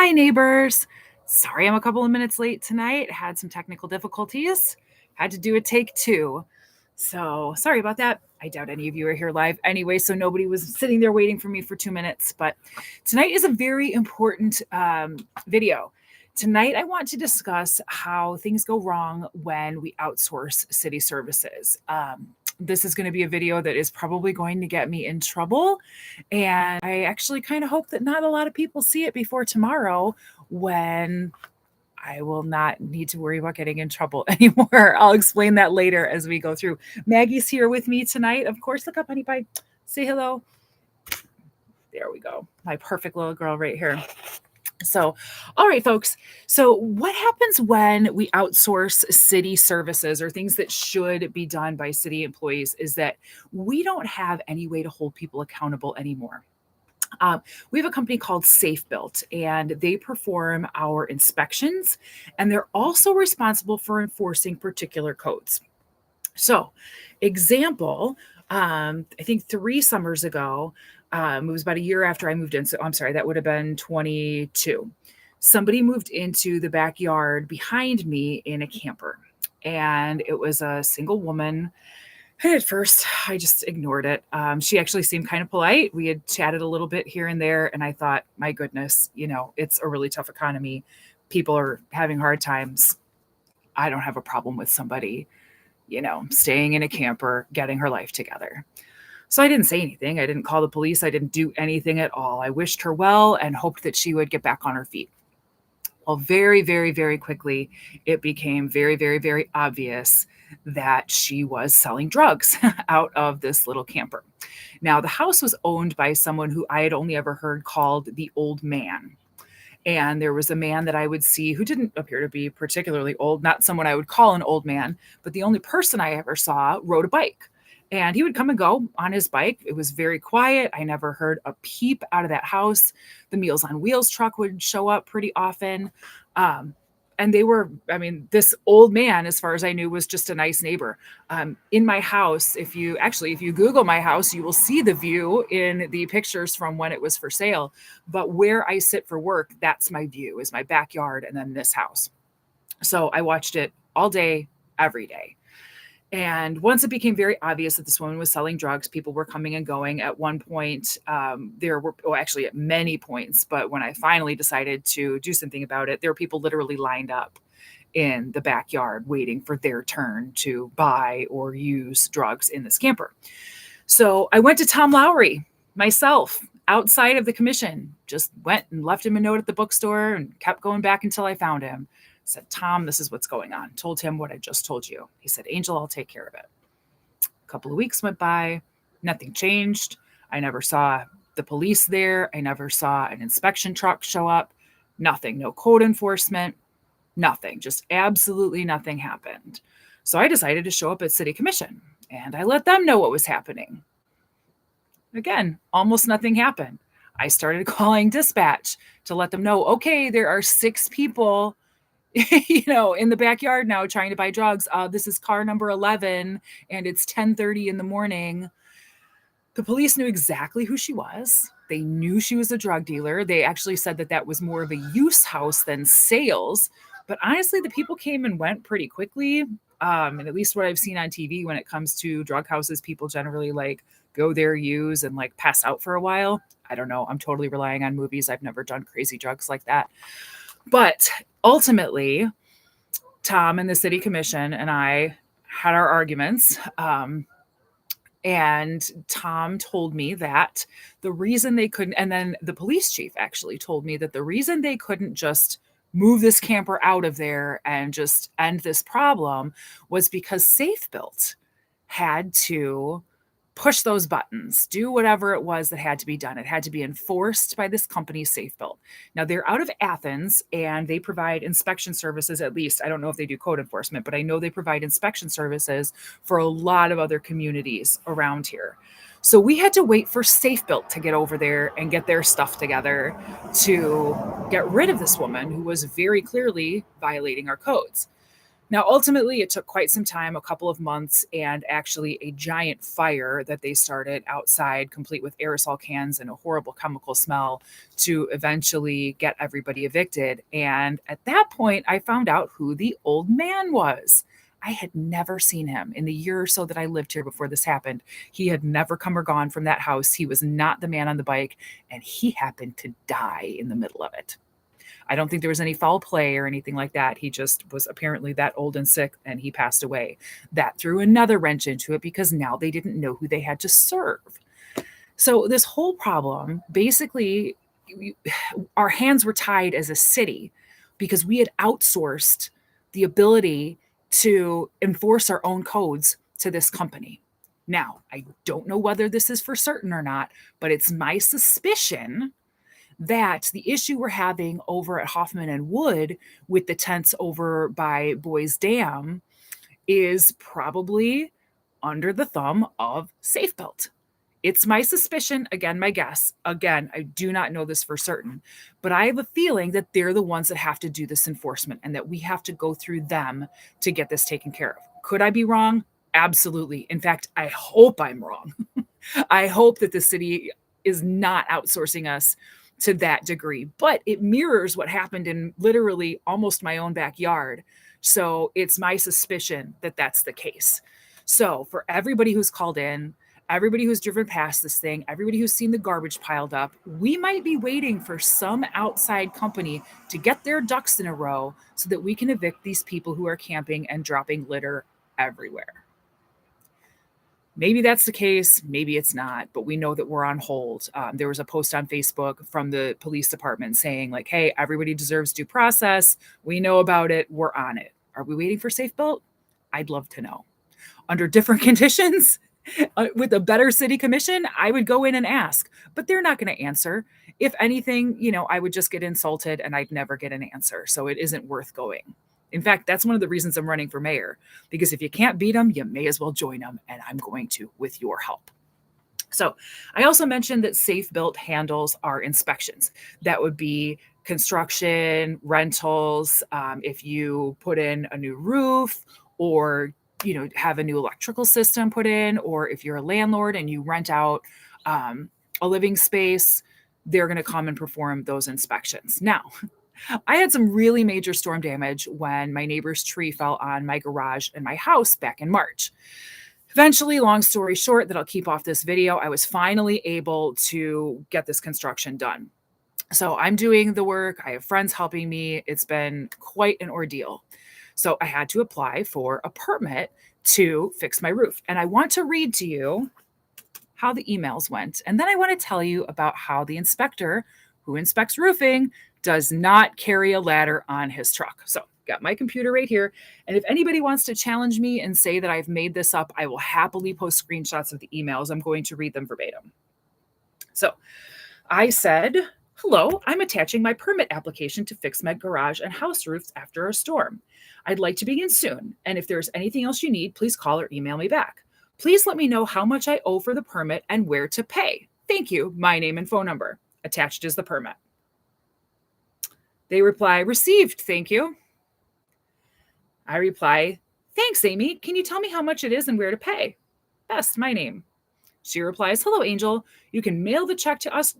Hi, neighbors. Sorry I'm a couple of minutes late tonight. Had some technical difficulties. Had to do a take two. So sorry about that. I doubt any of you are here live anyway, so nobody was sitting there waiting for me for 2 minutes. But tonight is a very important video. Tonight, I want to discuss how things go wrong when we outsource city services. This is going to be a video that is probably going to get me in trouble. And I actually kind of hope that not a lot of people see it before tomorrow when I will not need to worry about getting in trouble anymore. I'll explain that later as we go through. Maggie's here with me tonight. Of course, look up, honey pie. Say hello. There we go. My perfect little girl right here. So, all right, folks. So, what happens when we outsource city services or things that should be done by city employees is that we don't have any way to hold people accountable anymore. We have a company called Safe Built, and they perform our inspections, and they're also responsible for enforcing particular codes. So, example, I think 3 summers ago, it was about a year after I moved in. So I'm sorry, that would have been 22. Somebody moved into the backyard behind me in a camper, and it was a single woman. And at first, I just ignored it. She actually seemed kind of polite. We had chatted a little bit here and there, and I thought, my goodness, it's a really tough economy. People are having hard times. I don't have a problem with somebody staying in a camper, getting her life together. So I didn't say anything. I didn't call the police. I didn't do anything at all. I wished her well and hoped that she would get back on her feet. Well, very, very, very quickly, it became very, very, very obvious that she was selling drugs out of this little camper. Now, the house was owned by someone who I had only ever heard called the old man. And there was a man that I would see who didn't appear to be particularly old, not someone I would call an old man, but the only person I ever saw rode a bike. And he would come and go on his bike. It was very quiet. I never heard a peep out of that house. The Meals on Wheels truck would show up pretty often. And this old man, as far as I knew, was just a nice neighbor. In my house, if you Google my house, you will see the view in the pictures from when it was for sale. But where I sit for work, that's my view, is my backyard and then this house. So I watched it all day, every day. And once it became very obvious that this woman was selling drugs, people were coming and going. At one point, actually at many points, but when I finally decided to do something about it, there were people literally lined up in the backyard waiting for their turn to buy or use drugs in this camper. So I went to Tom Lowry myself outside of the commission, just went and left him a note at the bookstore and kept going back until I found him. Said, Tom, this is what's going on. Told him what I just told you. He said, Angel, I'll take care of it. A couple of weeks went by. Nothing changed. I never saw the police there. I never saw an inspection truck show up. Nothing. No code enforcement. Nothing. Just absolutely nothing happened. So I decided to show up at City Commission, and I let them know what was happening. Again, almost nothing happened. I started calling dispatch to let them know, okay, there are 6 people in the backyard now trying to buy drugs. This is car number 11 and it's 10:30 in the morning. The police knew exactly who she was. They knew she was a drug dealer. They actually said that that was more of a use house than sales. But honestly, the people came and went pretty quickly. And at least what I've seen on TV when it comes to drug houses, people generally go there, use, and pass out for a while. I don't know. I'm totally relying on movies. I've never done crazy drugs like that. But ultimately, Tom and the city commission and I had our arguments. And Tom told me that the reason they couldn't, and then the police chief actually told me that the reason they couldn't just move this camper out of there and just end this problem was because Safe Built had to push those buttons, do whatever it was that had to be done. It had to be enforced by this company, Safe Built. Now, they're out of Athens, and they provide inspection services, at least. I don't know if they do code enforcement, but I know they provide inspection services for a lot of other communities around here. So we had to wait for Safe Built to get over there and get their stuff together to get rid of this woman who was very clearly violating our codes. Now, ultimately, it took quite some time, a couple of months, and actually a giant fire that they started outside, complete with aerosol cans and a horrible chemical smell, to eventually get everybody evicted. And at that point, I found out who the old man was. I had never seen him in the year or so that I lived here before this happened. He had never come or gone from that house. He was not the man on the bike, and he happened to die in the middle of it. I don't think there was any foul play or anything like that. He just was apparently that old and sick and he passed away. That threw another wrench into it because now they didn't know who they had to serve. So this whole problem, basically, our hands were tied as a city because we had outsourced the ability to enforce our own codes to this company. Now, I don't know whether this is for certain or not, but it's my suspicion that the issue we're having over at Hoffman and Wood with the tents over by Boys Dam is probably under the thumb of Safe Belt. It's my suspicion, again, my guess. Again, I do not know this for certain, but I have a feeling that they're the ones that have to do this enforcement and that we have to go through them to get this taken care of. Could I be wrong? Absolutely. In fact, I hope I'm wrong. I hope that the city is not outsourcing us to that degree, but it mirrors what happened in literally almost my own backyard. So it's my suspicion that that's the case. So for everybody who's called in, everybody who's driven past this thing, everybody who's seen the garbage piled up, we might be waiting for some outside company to get their ducks in a row so that we can evict these people who are camping and dropping litter everywhere. Maybe that's the case, maybe it's not, but we know that we're on hold. There was a post on Facebook from the police department saying, like, hey, everybody deserves due process. We know about it. We're on it. Are we waiting for Safe Belt? I'd love to know. Under different conditions, with a better city commission, I would go in and ask, but they're not going to answer. If anything, I would just get insulted and I'd never get an answer. So it isn't worth going. In fact, that's one of the reasons I'm running for mayor, because if you can't beat them, you may as well join them. And I'm going to with your help. So I also mentioned that Safe Built handles our inspections. That would be construction, rentals, if you put in a new roof or have a new electrical system put in, or if you're a landlord and you rent out a living space, they're going to come and perform those inspections. Now, I had some really major storm damage when my neighbor's tree fell on my garage and my house back in March. Eventually, long story short, that I'll keep off this video, I was finally able to get this construction done. So I'm doing the work. I have friends helping me. It's been quite an ordeal. So I had to apply for a permit to fix my roof. And I want to read to you how the emails went. And then I want to tell you about how the inspector who inspects roofing does not carry a ladder on his truck. So got my computer right here. And if anybody wants to challenge me and say that I've made this up, I will happily post screenshots of the emails. I'm going to read them verbatim. So I said, hello, I'm attaching my permit application to fix my garage and house roofs after a storm. I'd like to begin soon. And if there's anything else you need, please call or email me back. Please let me know how much I owe for the permit and where to pay. Thank you. My name and phone number. Attached is the permit. They reply, received, thank you. I reply, thanks, Amy. Can you tell me how much it is and where to pay? Best, my name. She replies, hello, Angel. You can mail the check to us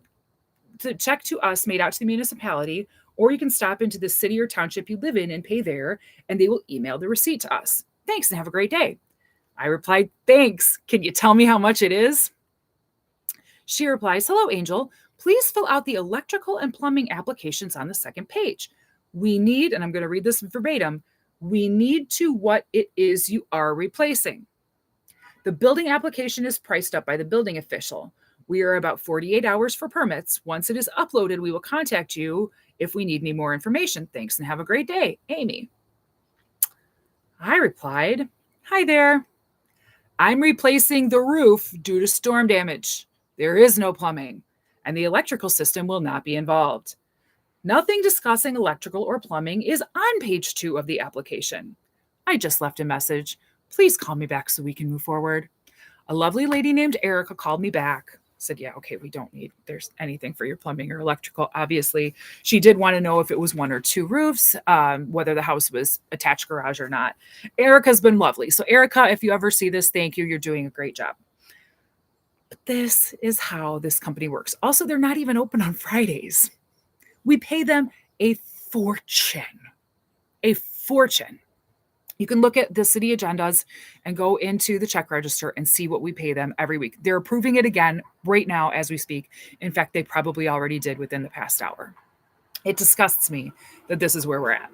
made out to the municipality, or you can stop into the city or township you live in and pay there, and they will email the receipt to us. Thanks and have a great day. I replied, thanks. Can you tell me how much it is? She replies, hello, Angel. Please fill out the electrical and plumbing applications on the second page. We need, and I'm going to read this verbatim, we need to what it is you are replacing. The building application is priced up by the building official. We are about 48 hours for permits. Once it is uploaded, we will contact you if we need any more information. Thanks and have a great day, Amy. I replied, hi there. I'm replacing the roof due to storm damage. There is no plumbing, and the electrical system will not be involved. Nothing discussing electrical or plumbing is on page 2 of the application. I just left a message. Please call me back so we can move forward. A lovely lady named Erica called me back. said, yeah, okay, we don't need there's anything for your plumbing or electrical. Obviously, she did want to know if it was one or two roofs, whether the house was attached garage or not. Erica's been lovely. So Erica, if you ever see this, thank you. You're doing a great job. But this is how this company works. Also, they're not even open on Fridays. We pay them a fortune. A fortune. You can look at the city agendas and go into the check register and see what we pay them every week. They're approving it again right now as we speak. In fact, they probably already did within the past hour. It disgusts me that this is where we're at.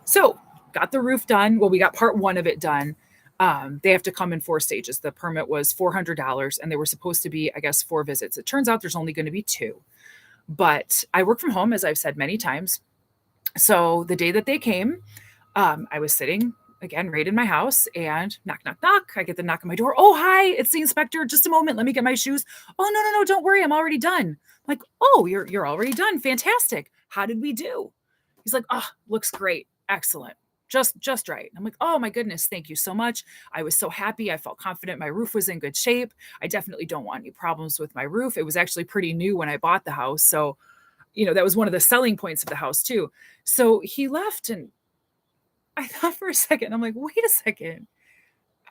So, got the roof done. Well, we got part one of it done. They have to come in 4 stages. The permit was $400 and they were supposed to be, I guess, 4 visits. It turns out there's only going to be 2. But I work from home, as I've said many times. So the day that they came, I was sitting again right in my house and knock, knock, knock. I get the knock on my door. Oh, hi, it's the inspector. Just a moment. Let me get my shoes. Oh, no, don't worry. I'm already done. I'm like, oh, you're already done. Fantastic. How did we do? He's like, oh, looks great. Excellent. Just right. I'm like, oh my goodness, thank you so much. I was so happy. I felt confident my roof was in good shape. I definitely don't want any problems with my roof. It was actually pretty new when I bought the house. So, that was one of the selling points of the house too. So he left and I thought for a second, I'm like, wait a second.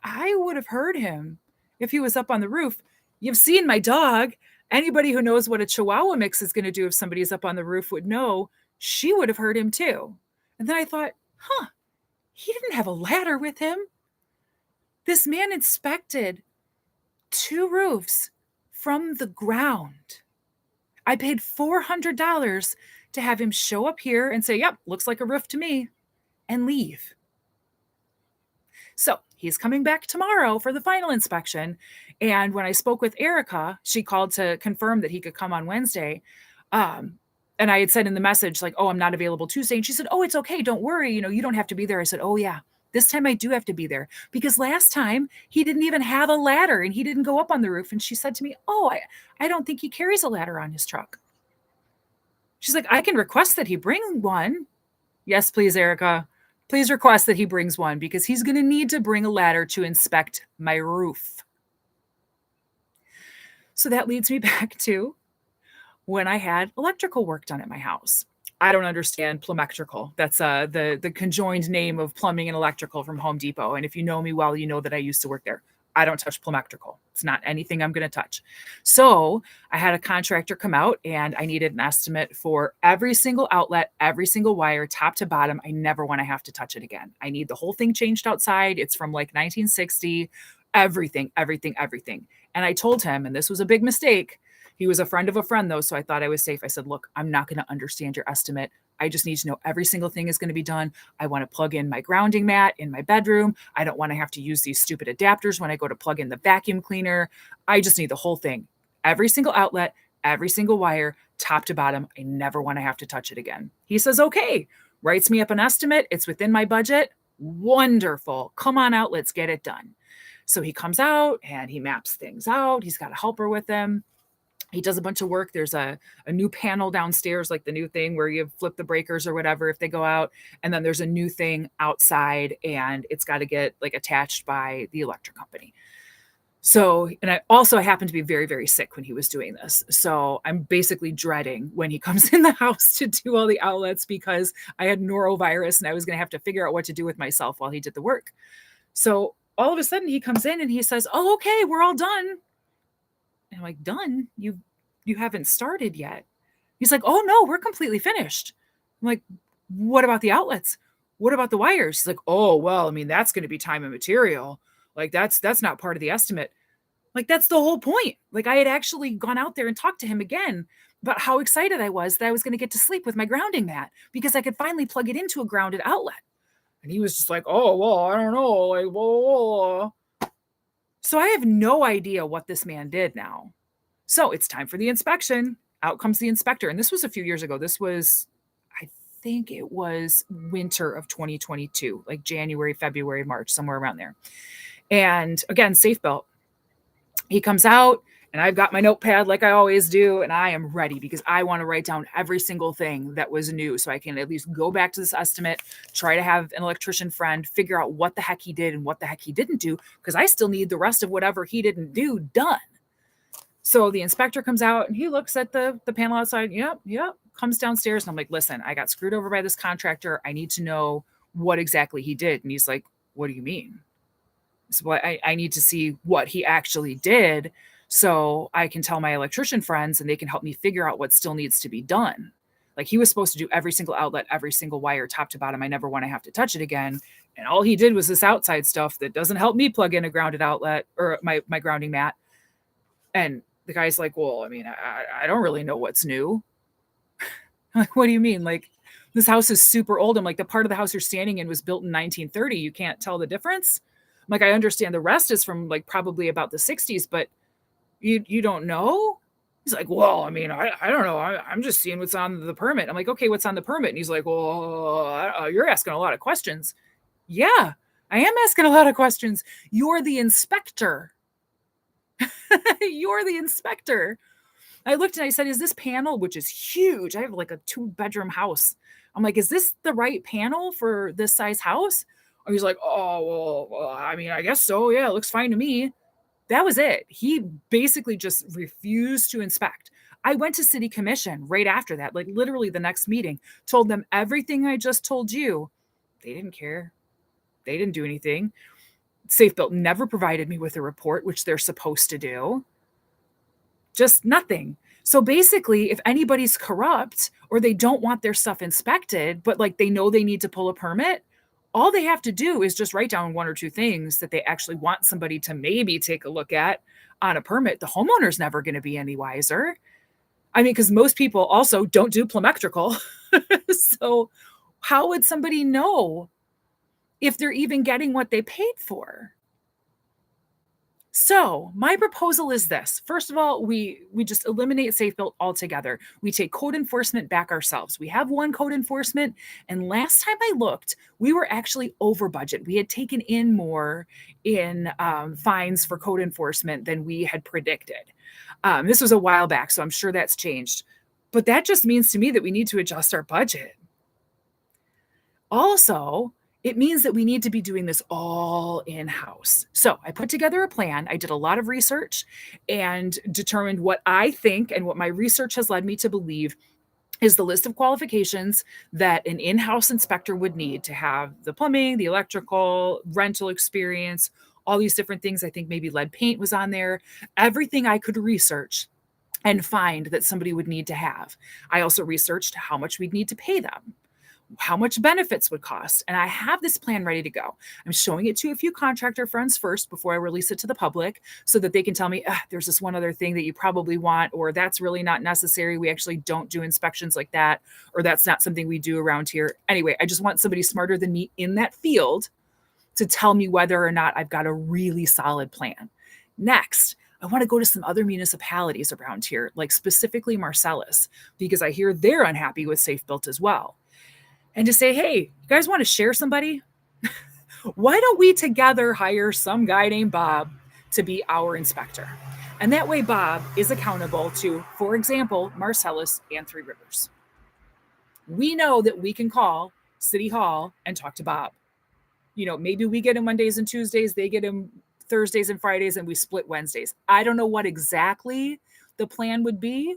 I would have heard him if he was up on the roof. You've seen my dog. Anybody who knows what a Chihuahua mix is going to do if somebody is up on the roof would know she would have heard him too. And then I thought, he didn't have a ladder with him. This man inspected 2 roofs from the ground. I paid $400 to have him show up here and say, yep, looks like a roof to me, and leave. So he's coming back tomorrow for the final inspection. And when I spoke with Erica, she called to confirm that he could come on Wednesday. And I had said in the message, like, oh, I'm not available Tuesday. And she said, oh, it's okay. Don't worry. You don't have to be there. I said, oh, yeah, this time I do have to be there because last time he didn't even have a ladder and he didn't go up on the roof. And she said to me, oh, I don't think he carries a ladder on his truck. She's like, I can request that he bring one. Yes, please, Erica. Please request that he brings one because he's going to need to bring a ladder to inspect my roof. So that leads me back to when I had electrical work done at my house. I don't understand plumbectrical. That's the conjoined name of plumbing and electrical from Home Depot. And if you know me well, you know that I used to work there. I don't touch plumbectrical. It's not anything I'm going to touch. So I had a contractor come out and I needed an estimate for every single outlet, every single wire, top to bottom. I never want to have to touch it again. I need the whole thing changed outside. It's from like 1960, everything. And I told him, and this was a big mistake, he was a friend of a friend, though, so I thought I was safe. I said, look, I'm not going to understand your estimate. I just need to know every single thing is going to be done. I want to plug in my grounding mat in my bedroom. I don't want to have to use these stupid adapters when I go to plug in the vacuum cleaner. I just need the whole thing. Every single outlet, every single wire, top to bottom. I never want to have to touch it again. He says, okay, writes me up an estimate. It's within my budget. Wonderful. Come on out. Let's get it done. So he comes out and he maps things out. He's got a helper with him. He does a bunch of work. There's a new panel downstairs, like the new thing where you flip the breakers or whatever if they go out. And then there's a new thing outside and it's got to get like attached by the electric company. So, and I also happened to be very, very sick when he was doing this. So I'm basically dreading when he comes in the house to do all the outlets because I had norovirus and I was going to have to figure out what to do with myself while he did the work. So all of a sudden he comes in and he says, oh, okay, we're all done. And I'm like, done? You haven't started yet. He's like, oh no, we're completely finished. I'm like, what about the outlets? What about the wires? He's like, oh, well, I mean, that's going to be time and material. Like that's not part of the estimate. Like that's the whole point. Like I had actually gone out there and talked to him again about how excited I was that I was going to get to sleep with my grounding mat because I could finally plug it into a grounded outlet. And he was just like, oh, well, I don't know. Like, whoa. So I have no idea what this man did now. So it's time for the inspection. Out comes the inspector. And this was a few years ago. This was, I think it was winter of 2022, like January, February, March, somewhere around there. And again, safe belt. He comes out and I've got my notepad like I always do. And I am ready because I want to write down every single thing that was new. So I can at least go back to this estimate, try to have an electrician friend, figure out what the heck he did and what the heck he didn't do. Because I still need the rest of whatever he didn't do done. So the inspector comes out and he looks at the panel outside. Yep, yep. Comes downstairs and I'm like, listen, I got screwed over by this contractor. I need to know what exactly he did. And he's like, what do you mean? So I need to see what he actually did so I can tell my electrician friends and they can help me figure out what still needs to be done. Like he was supposed to do every single outlet, every single wire, top to bottom. I never want to have to touch it again. And all he did was this outside stuff that doesn't help me plug in a grounded outlet or my grounding mat. And the guy's like, well, I mean, I don't really know what's new. I'm like, what do you mean? Like, this house is super old. I'm like, the part of the house you're standing in was built in 1930. You can't tell the difference. I'm like, I understand the rest is from like probably about the 60s, but you don't know? He's like, well, I mean, I don't know. I'm just seeing what's on the permit. I'm like, okay, what's on the permit? And he's like, well, you're asking a lot of questions. Yeah, I am asking a lot of questions. You're the inspector. You're the inspector. I looked and I said, is this panel, which is huge? I have like a 2-bedroom house. I'm like, is this the right panel for this size house? And he's like, oh, well, I mean, I guess so. Yeah, it looks fine to me. That was it. He basically just refused to inspect. I went to city commission right after that, like literally the next meeting, told them everything I just told you. They didn't care. They didn't do anything. Safe Built never provided me with a report, which they're supposed to do. Just nothing. So basically, if anybody's corrupt or they don't want their stuff inspected, but like they know they need to pull a permit, all they have to do is just write down 1 or 2 things that they actually want somebody to maybe take a look at on a permit. The homeowner's never going to be any wiser. I mean, because most people also don't do plumetrical. So how would somebody know if they're even getting what they paid for? So my proposal is this. First of all, we just eliminate Safe Built altogether. We take code enforcement back ourselves. We have one code enforcement, and last time I looked, we were actually over budget. We had taken in more in fines for code enforcement than we had predicted. This was a while back, so I'm sure that's changed. But that just means to me that we need to adjust our budget. Also, it means that we need to be doing this all in-house. So I put together a plan. I did a lot of research and determined what I think and what my research has led me to believe is the list of qualifications that an in-house inspector would need to have the plumbing, the electrical, rental experience, all these different things. I think maybe lead paint was on there. Everything I could research and find that somebody would need to have. I also researched how much we'd need to pay them, how much benefits would cost. And I have this plan ready to go. I'm showing it to a few contractor friends first before I release it to the public so that they can tell me, there's this one other thing that you probably want, or that's really not necessary. We actually don't do inspections like that, or that's not something we do around here. Anyway, I just want somebody smarter than me in that field to tell me whether or not I've got a really solid plan. Next, I want to go to some other municipalities around here, like specifically Marcellus, because I hear they're unhappy with Safe Built as well. And to say, hey, you guys want to share somebody? Why don't we together hire some guy named Bob to be our inspector? And that way Bob is accountable to, for example, Marcellus and Three Rivers. We know that we can call City Hall and talk to Bob. You know, maybe we get him Mondays and Tuesdays, they get him Thursdays and Fridays, and we split Wednesdays. I don't know what exactly the plan would be,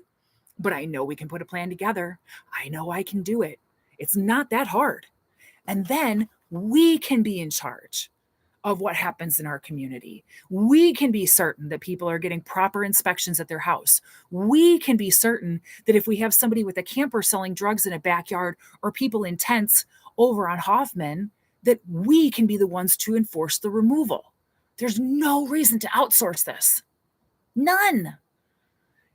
but I know we can put a plan together. I know I can do it. It's not that hard. And then we can be in charge of what happens in our community. We can be certain that people are getting proper inspections at their house. We can be certain that if we have somebody with a camper selling drugs in a backyard or people in tents over on Hoffman, that we can be the ones to enforce the removal. There's no reason to outsource this. None.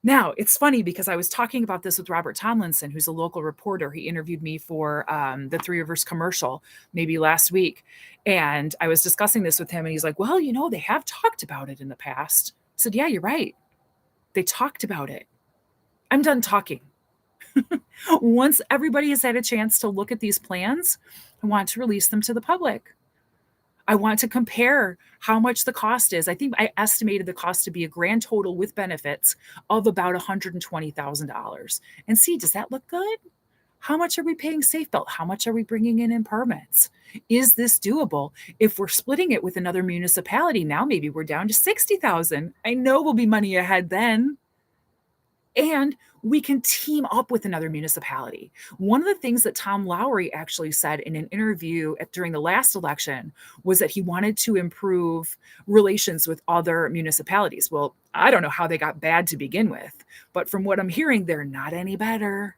Now, it's funny because I was talking about this with Robert Tomlinson, who's a local reporter. He interviewed me for the Three Rivers commercial maybe last week. And I was discussing this with him, and he's like, well, you know, they have talked about it in the past. I said, yeah, you're right. They talked about it. I'm done talking. Once everybody has had a chance to look at these plans, I want to release them to the public. I want to compare how much the cost is. I think I estimated the cost to be a grand total with benefits of about $120,000. And see, does that look good? How much are we paying Safe Built? How much are we bringing in permits? Is this doable? If we're splitting it with another municipality, now maybe we're down to $60,000. I know we'll be money ahead then. and we can team up with another municipality. One of the things that Tom Lowry actually said in an interview during the last election was that he wanted to improve relations with other municipalities. Well, I don't know how they got bad to begin with, but from what I'm hearing, they're not any better.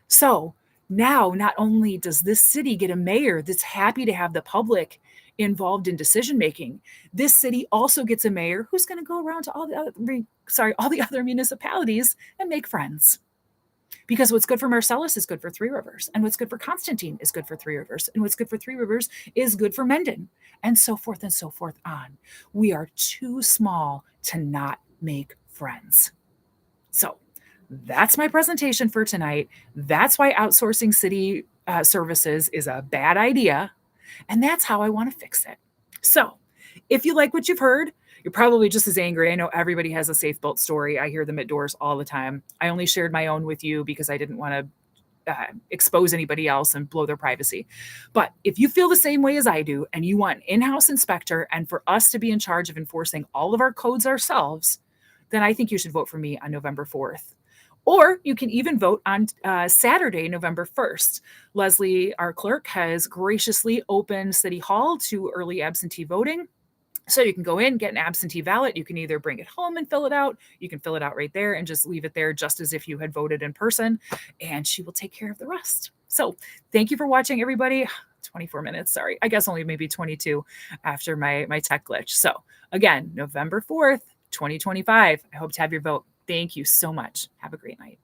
So now, not only does this city get a mayor that's happy to have the public involved in decision making, this city also gets a mayor who's going to go around to all the other municipalities and make friends. Because what's good for Marcellus is good for Three Rivers, and what's good for Constantine is good for Three Rivers, and what's good for Three Rivers is good for Mendon, and so forth on. We are too small to not make friends. So that's my presentation for tonight. That's why outsourcing city services is a bad idea. And that's how I want to fix it. So if you like what you've heard, you're probably just as angry. I know everybody has a safe built story. I hear them at doors all the time. I only shared my own with you because I didn't want to expose anybody else and blow their privacy. But if you feel the same way as I do and you want an in-house inspector and for us to be in charge of enforcing all of our codes ourselves, then I think you should vote for me on November 4th. Or you can even vote on Saturday, November 1st. Leslie, our clerk, has graciously opened City Hall to early absentee voting. So you can go in, get an absentee ballot. You can either bring it home and fill it out. You can fill it out right there and just leave it there just as if you had voted in person. And she will take care of the rest. So thank you for watching, everybody. 24 minutes, sorry. I guess only maybe 22 after my tech glitch. So again, November 4th, 2025. I hope to have your vote. Thank you so much. Have a great night.